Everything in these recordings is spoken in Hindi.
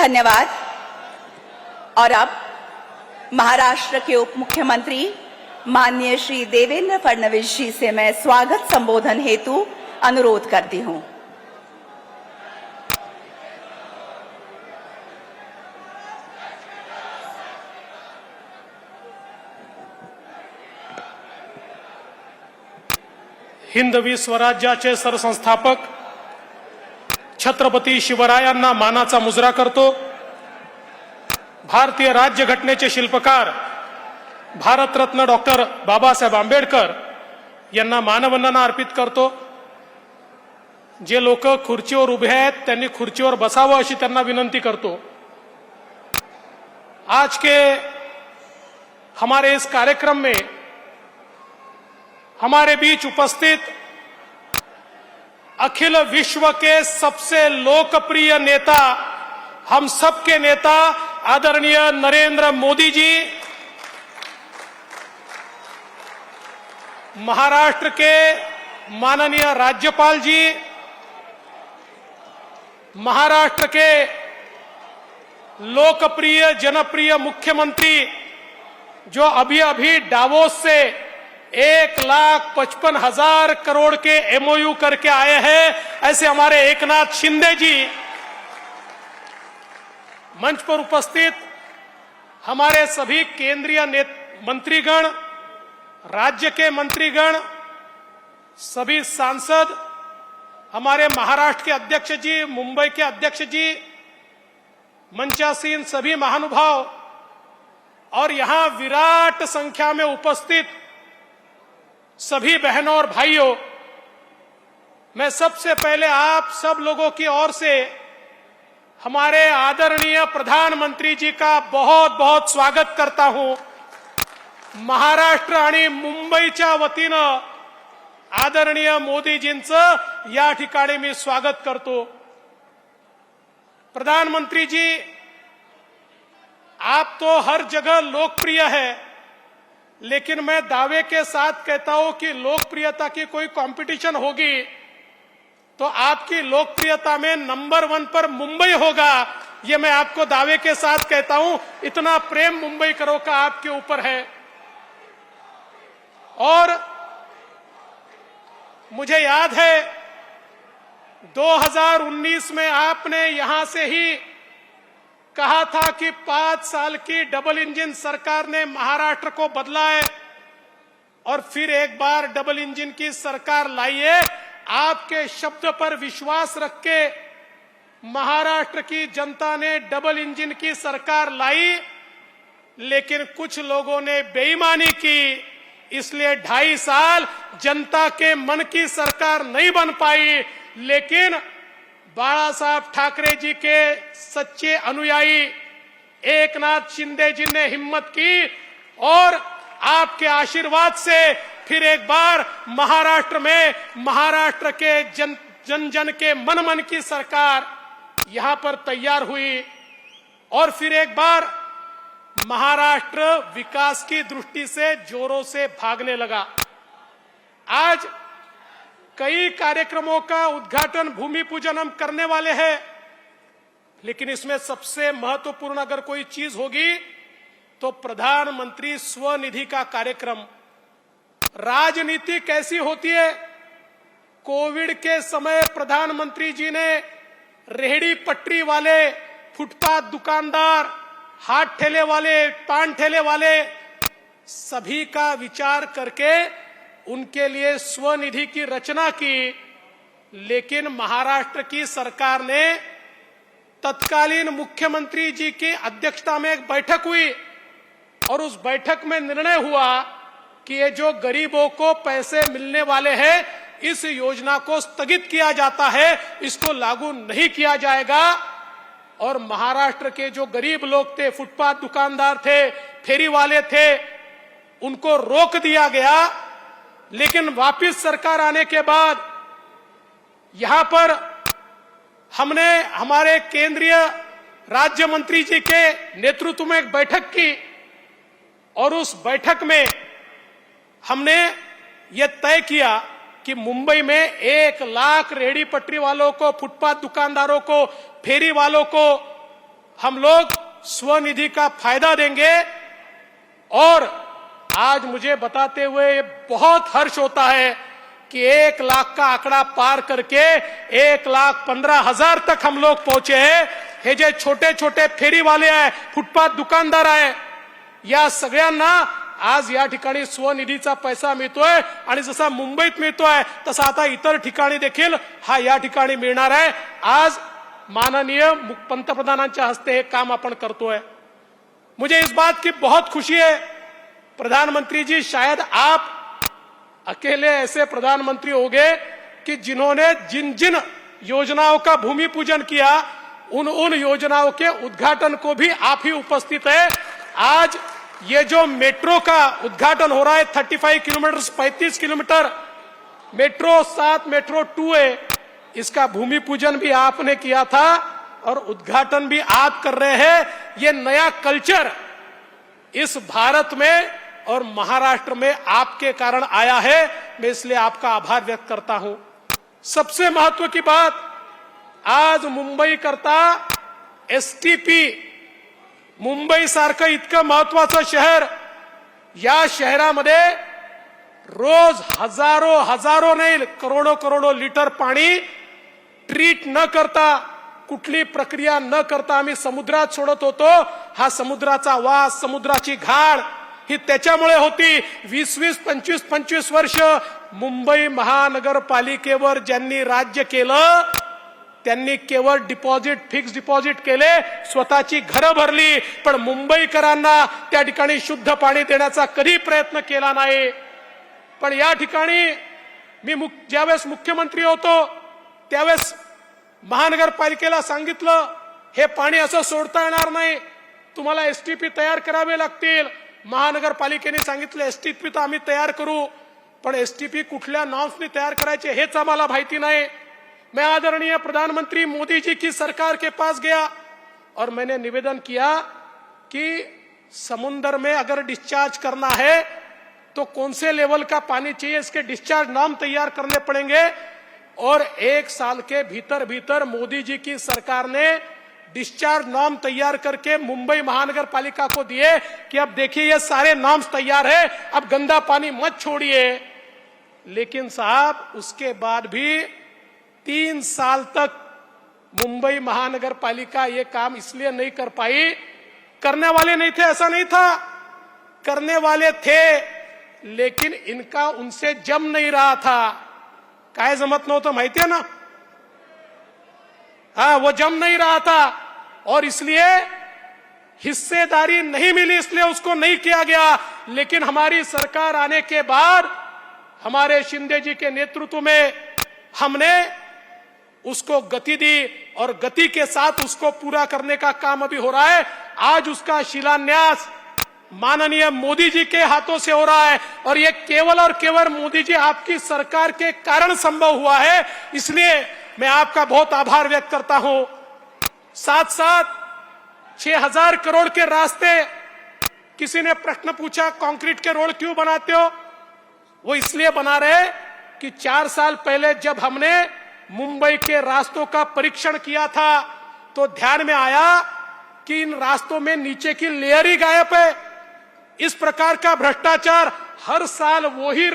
धन्यवाद। और अब महाराष्ट्र के उप मुख्यमंत्री माननीय श्री देवेंद्र फडणवीस जी से मैं स्वागत संबोधन हेतु अनुरोध करती हूं। हिंदवी स्वराज्याचे सरसंस्थापक छत्रपती शिवरायांना मानाचा मुजरा करतो। भारतीय राज्यघटनेचे शिल्पकार भारतरत्न डॉक्टर बाबासाहेब आंबेडकर यांना मानवंदना अर्पित करतो। जे लोक खुर्चीवर उभे आहेत त्यांनी खुर्चीवर बसावं अशी त्यांना विनंती करतो। आज के हमारे इस कार्यक्रम में हमारे बीच उपस्थित अखिल विश्व के सबसे लोकप्रिय नेता, हम सबके नेता आदरणीय नरेंद्र मोदी जी, महाराष्ट्र के माननीय राज्यपाल जी, महाराष्ट्र के लोकप्रिय जनप्रिय मुख्यमंत्री जो अभी अभी डावोस से 1,55,000 करोड़ के एमओयू करके आए हैं, ऐसे हमारे एकनाथ शिंदे जी, मंच पर उपस्थित हमारे सभी केंद्रीय मंत्रीगण, राज्य के मंत्रीगण, सभी सांसद, हमारे महाराष्ट्र के अध्यक्ष जी, मुंबई के अध्यक्ष जी, मंचासीन सभी महानुभाव और यहां विराट संख्या में उपस्थित सभी बहनों और भाइयों, मैं सबसे पहले आप सब लोगों की ओर से हमारे आदरणीय प्रधानमंत्री जी का बहुत बहुत स्वागत करता हूं। महाराष्ट्र आणि मुंबईच्या वतीनं आदरणीय मोदीजींचं या ठिकाणी मी स्वागत करतो। प्रधानमंत्री जी, आप तो हर जगह लोकप्रिय है, लेकिन मैं दावे के साथ कहता हूं कि लोकप्रियता की कोई कंपटीशन होगी तो आपकी लोकप्रियता में नंबर 1 पर मुंबई होगा, ये मैं आपको दावे के साथ कहता हूं। इतना प्रेम मुंबईकरों का आपके ऊपर है। और मुझे याद है 2019 में आपने यहां से ही कहा था कि 5 साल की डबल इंजन सरकार ने महाराष्ट्र को बदला है और फिर एक बार डबल इंजन की सरकार लाई है। आपके शब्द पर विश्वास रख के महाराष्ट्र की जनता ने डबल इंजन की सरकार लाई, लेकिन कुछ लोगों ने बेईमानी की, इसलिए 2.5 साल जनता के मन की सरकार नहीं बन पाई। लेकिन बाला साहब ठाकरे जी के सच्चे अनुयायी एकनाथ शिंदे जी ने हिम्मत की और आपके आशीर्वाद से फिर एक बार महाराष्ट्र में महाराष्ट्र के जन जन के मन की सरकार यहां पर तैयार हुई और फिर एक बार महाराष्ट्र विकास की दृष्टि से जोरों से भागने लगा। आज कई कार्यक्रमों का उद्घाटन, भूमि पूजन हम करने वाले हैं, लेकिन इसमें सबसे महत्वपूर्ण अगर कोई चीज होगी तो प्रधानमंत्री स्वनिधि का कार्यक्रम। राजनीति कैसी होती है? कोविड के समय प्रधानमंत्री जी ने रेहड़ी पटरी वाले, फुटपाथ दुकानदार, हाथ ठेले वाले, पान ठेले वाले, सभी का विचार करके उनके लिए स्वनिधि की रचना की। लेकिन महाराष्ट्र की सरकार ने तत्कालीन मुख्यमंत्री जी की अध्यक्षता में एक बैठक हुई और उस बैठक में निर्णय हुआ कि ये जो गरीबों को पैसे मिलने वाले हैं, इस योजना को स्थगित किया जाता है, इसको लागू नहीं किया जाएगा। और महाराष्ट्र के जो गरीब लोग थे, फुटपाथ दुकानदार थे, फेरी वाले थे, उनको रोक दिया गया। लेकिन वापस सरकार आने के बाद यहां पर हमने हमारे केंद्रीय राज्य मंत्री जी के नेतृत्व में एक बैठक की और उस बैठक में हमने ये तय किया कि मुंबई में 1 लाख रेहड़ी पटरी वालों को, फुटपाथ दुकानदारों को, फेरी वालों को हम लोग स्वनिधि का फायदा देंगे। और आज मुझे बताते हुए बहुत हर्ष होता है कि 1 लाख का आंकड़ा पार करके 1,15,000 तक हम लोग पहुंचे हैं। हे जे छोटे छोटे फेरीवाले आहे, फुटपाथ दुकानदार आहे, या सगळ्यांना आज या ठिकाणी स्वनिधीचा पैसा मिळतोय आणि जसा मुंबईत मिळतोय तसा आता इतर ठिकाणी देखील हा या ठिकाणी मिळणार आहे। आज माननीय पंतप्रधानांच्या हस्ते हे काम आपण करतोय। मुझे इस बात की बहुत खुशी है प्रधानमंत्री जी, शायद आप अकेले ऐसे प्रधानमंत्री होंगे कि जिन्होंने जिन जिन योजनाओं का भूमि पूजन किया उन योजनाओं के उद्घाटन को भी आप ही उपस्थित है। आज ये जो मेट्रो का उद्घाटन हो रहा है 35 किलोमीटर 35 किलोमीटर मेट्रो 7 मेट्रो 2 है, इसका भूमि पूजन भी आपने किया था और उद्घाटन भी आप कर रहे हैं। ये नया कल्चर इस भारत में और महाराष्ट्र में आपके कारण आया है। मैं इसलिए आपका आभार व्यक्त करता हूं। सबसे महत्व की बात, आज मुंबई करता एसटीपी, मुंबई सारखं इतकं महत्वाचं शहर, या शहरामध्ये रोज हजारो नाही करोडो लिटर पाणी ट्रीट न करता, कुठली प्रक्रिया न करता आम्ही समुद्रात सोडत होतो। हा समुद्राचा वास, समुद्राची घाण ही त्याच्यामुळे होती। 20-20, 25-25 वर्ष मुंबई महानगरपालिकेवर ज्यांनी राज्य केलं त्यांनी केवळ डिपॉझिट, फिक्स डिपॉझिट केले, स्वतःची घरं भरली, पण मुंबईकरांना त्या ठिकाणी शुद्ध पाणी देण्याचा कधी प्रयत्न केला नाही। पण या ठिकाणी मी ज्यावेळेस मुख्यमंत्री होतो त्यावेळेस महानगरपालिकेला सांगितलं हे पाणी असं सोडता येणार नाही, तुम्हाला एसटीपी तयार करावे लागतील। महानगरपालिकेने सांगितलं एसटीपी तर आम्ही तयार करू, पण एसटीपी कुठल्या नॉर्म्सनी तयार करायचे हेच आम्हाला माहिती नाही। मैं आदरणीय प्रधानमंत्री मोदी जी की सरकार के पास गया और मैंने निवेदन किया कि समुद्र में अगर डिस्चार्ज करना है तो कौन से लेवल का पानी चाहिए, इसके डिस्चार्ज नॉर्म तैयार करने पड़ेंगे। और 1 साल के भीतर मोदी जी की सरकार ने डिस्चार्ज नॉर्म तैयार करके मुंबई महानगर पालिका को दिए कि अब देखिए ये सारे नॉर्म्स तैयार है, अब गंदा पानी मत छोड़िए। लेकिन साहब उसके बाद भी 3 साल तक मुंबई महानगर पालिका ये काम इसलिए नहीं कर पाई, करने वाले नहीं थे ऐसा नहीं था, करने वाले थे लेकिन इनका उनसे जम नहीं रहा था। काय जमत नव्हतं माहिती है ना, हाँ वो जम नहीं रहा था और इसलिए हिस्सेदारी नहीं मिली, इसलिए उसको नहीं किया गया। लेकिन हमारी सरकार आने के बाद हमारे शिंदे जी के नेतृत्व में हमने उसको गति दी और गति के साथ उसको पूरा करने का काम अभी हो रहा है। आज उसका शिलान्यास माननीय मोदी जी के हाथों से हो रहा है और ये केवल और केवल मोदी जी आपकी सरकार के कारण संभव हुआ है, इसलिए मैं आपका बहुत आभार व्यक्त करता हूं। साथ साथ 6,000 करोड़ के रास्ते, किसी ने प्रश्न पूछा कंक्रीट के रोड क्यों बनाते हो, वो इसलिए बना रहे कि 4 साल पहले जब हमने मुंबई के रास्तों का परीक्षण किया था तो ध्यान में आया कि इन रास्तों में नीचे की लेयर ही गायब है। इस प्रकार का भ्रष्टाचार, हर साल वही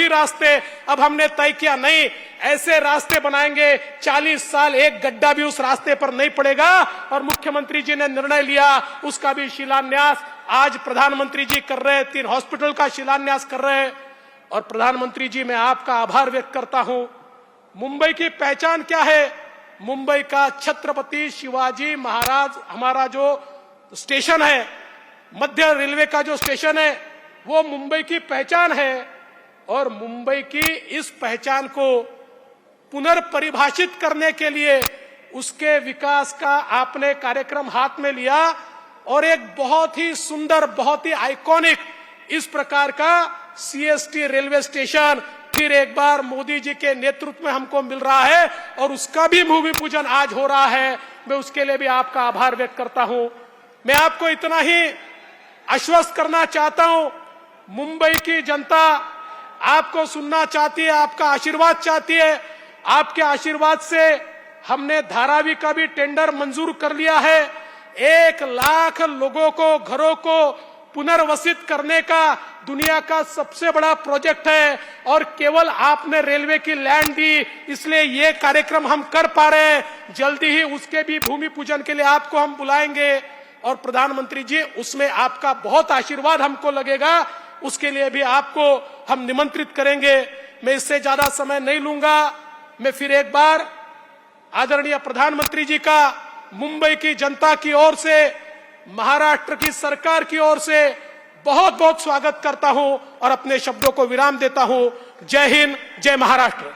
रास्ते। अब हमने तय किया नहीं, ऐसे रास्ते बनाएंगे 40 साल एक गड्ढा भी उस रास्ते पर नहीं पड़ेगा। और मुख्यमंत्री जी ने निर्णय लिया, उसका भी शिलान्यास आज प्रधानमंत्री जी कर रहे हैं, 3 हॉस्पिटल का शिलान्यास कर रहे हैं। और प्रधानमंत्री जी मैं आपका आभार व्यक्त करता हूं। मुंबई की पहचान क्या है, मुंबई का छत्रपति शिवाजी महाराज हमारा जो स्टेशन है, मध्य रेलवे का जो स्टेशन है, वो मुंबई की पहचान है। और मुंबई की इस पहचान को पुनर्परिभाषित करने के लिए उसके विकास का आपने कार्यक्रम हाथ में लिया और एक बहुत ही सुंदर, बहुत ही आइकॉनिक इस प्रकार का सीएसटी रेलवे स्टेशन फिर एक बार मोदी जी के नेतृत्व में हमको मिल रहा है और उसका भी भूमि पूजन आज हो रहा है। मैं उसके लिए भी आपका आभार व्यक्त करता हूं। मैं आपको इतना ही आश्वस्त करना चाहता हूं, मुंबई की जनता आपको सुनना चाहती है, आपका आशीर्वाद चाहती है। आपके आशीर्वाद से हमने धारावी का भी टेंडर मंजूर कर लिया है। 1 लाख लोगों को, घरों को पुनर्वसित करने का दुनिया का सबसे बड़ा प्रोजेक्ट है और केवल आपने रेलवे की लैंड दी, इसलिए ये कार्यक्रम हम कर पा रहे हैं। जल्दी ही उसके भी भूमि पूजन के लिए आपको हम बुलाएंगे और प्रधानमंत्री जी, उसमें आपका बहुत आशीर्वाद हमको लगेगा, उसके लिए भी आपको हम निमंत्रित करेंगे। मैं इससे ज्यादा समय नहीं लूंगा। मैं फिर एक बार आदरणीय प्रधानमंत्री जी का मुंबई की जनता की ओर से, महाराष्ट्र की सरकार की ओर से बहुत बहुत स्वागत करता हूं और अपने शब्दों को विराम देता हूं। जय हिंद, जय महाराष्ट्र।